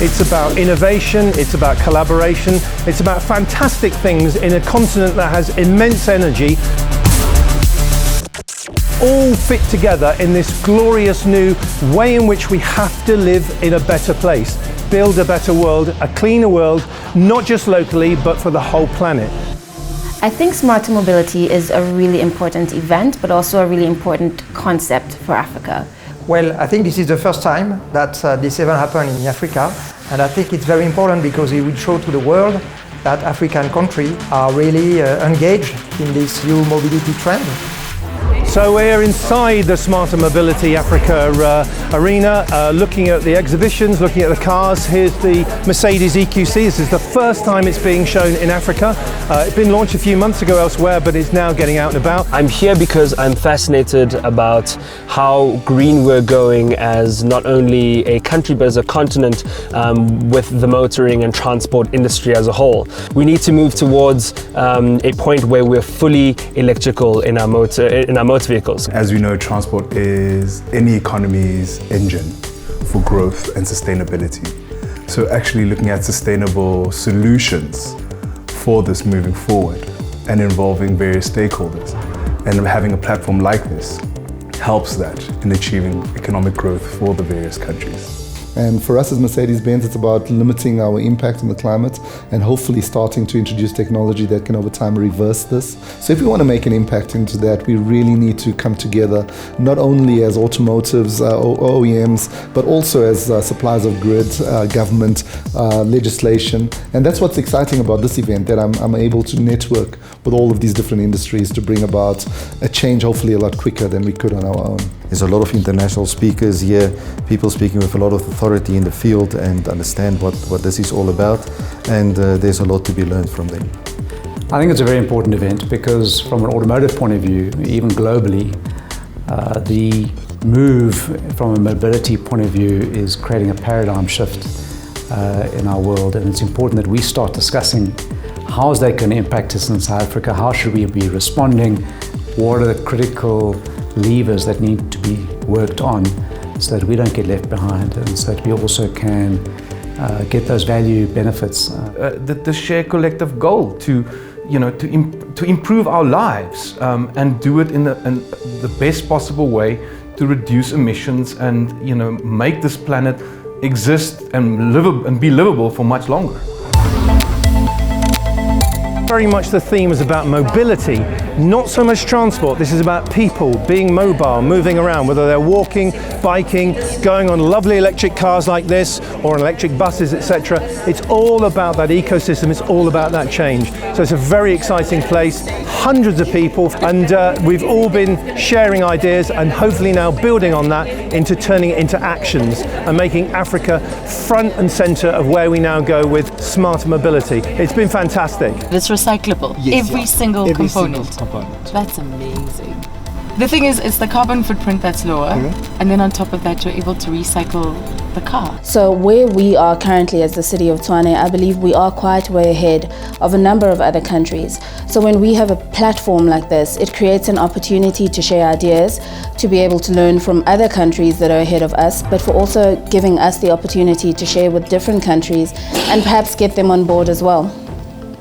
It's about innovation, it's about collaboration, it's about fantastic things in a continent that has immense energy, all fit together in this glorious new way in which we have to live in a better place, build a better world, a cleaner world, not just locally, but for the whole planet. I think smarter mobility is a really important event, but also a really important concept for Africa. Well, I think this is the first time that this event happened in Africa, and I think it's very important because it will show to the world that African countries are really engaged in this new mobility trend. So we're inside the Smarter Mobility Africa arena, looking at the exhibitions, looking at the cars. Here's the Mercedes EQC. This is the first time it's being shown in Africa. It's been launched a few months ago elsewhere, but it's now getting out and about. I'm here because I'm fascinated about how green we're going as not only a country but as a continent with the motoring and transport industry as a whole. We need to move towards a point where we're fully electrical in our motor vehicles. As we know, transport is any economy's engine for growth and sustainability. So actually looking at sustainable solutions for this moving forward and involving various stakeholders and having a platform like this helps that in achieving economic growth for the various countries. And for us as Mercedes-Benz, it's about limiting our impact on the climate and hopefully starting to introduce technology that can over time reverse this. So if we want to make an impact into that, we really need to come together, not only as automotives, OEMs, but also as suppliers of grid, government, legislation. And that's what's exciting about this event, that I'm able to network with all of these different industries to bring about a change hopefully a lot quicker than we could on our own. There's a lot of international speakers here, people speaking with a lot of authority in the field and understand what this is all about, and there's a lot to be learned from them. I think it's a very important event because from an automotive point of view, even globally, the move from a mobility point of view is creating a paradigm shift in our world, and it's important that we start discussing how is that going to impact us in South Africa, how should we be responding, what are the critical levers that need to be worked on so that we don't get left behind and so that we also can get those value benefits. The shared collective goal to improve our lives and do it in the best possible way to reduce emissions and make this planet exist and be livable for much longer. Very much the theme is about mobility, not so much transport. This is about people being mobile, moving around, whether they're walking, biking, going on lovely electric cars like this, or on electric buses, etc. It's all about that ecosystem, it's all about that change. So it's a very exciting place, hundreds of people, and we've all been sharing ideas and hopefully now building on that into turning it into actions and making Africa front and center of where we now go with smarter mobility. It's been fantastic. It's recyclable. Yes, every single component. That's amazing. The thing is, it's the carbon footprint that's lower, and then on top of that, you're able to recycle the car. So where we are currently as the city of Tshwane, I believe we are quite way ahead of a number of other countries. So when we have a platform like this, it creates an opportunity to share ideas, to be able to learn from other countries that are ahead of us, but for also giving us the opportunity to share with different countries and perhaps get them on board as well.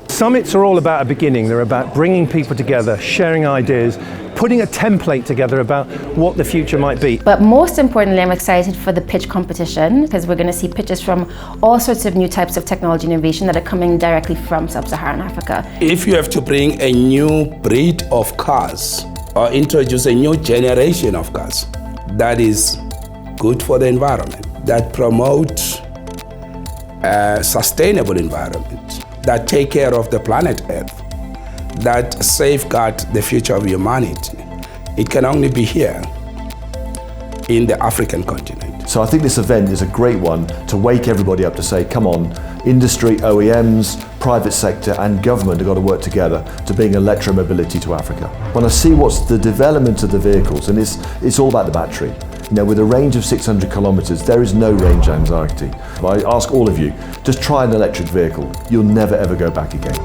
Summits are all about a beginning. They're about bringing people together, sharing ideas, putting a template together about what the future might be. But most importantly, I'm excited for the pitch competition because we're going to see pitches from all sorts of new types of technology innovation that are coming directly from Sub-Saharan Africa. If you have to bring a new breed of cars or introduce a new generation of cars that is good for the environment, that promote a sustainable environment, that take care of the planet Earth, that safeguard the future of humanity, it can only be here in the African continent. So I think this event is a great one to wake everybody up to say, come on, industry, OEMs, private sector and government have got to work together to bring electromobility to Africa. When I see what's the development of the vehicles, and it's all about the battery. With a range of 600 kilometers, there is no range anxiety. I ask all of you, just try an electric vehicle. You'll never ever go back again.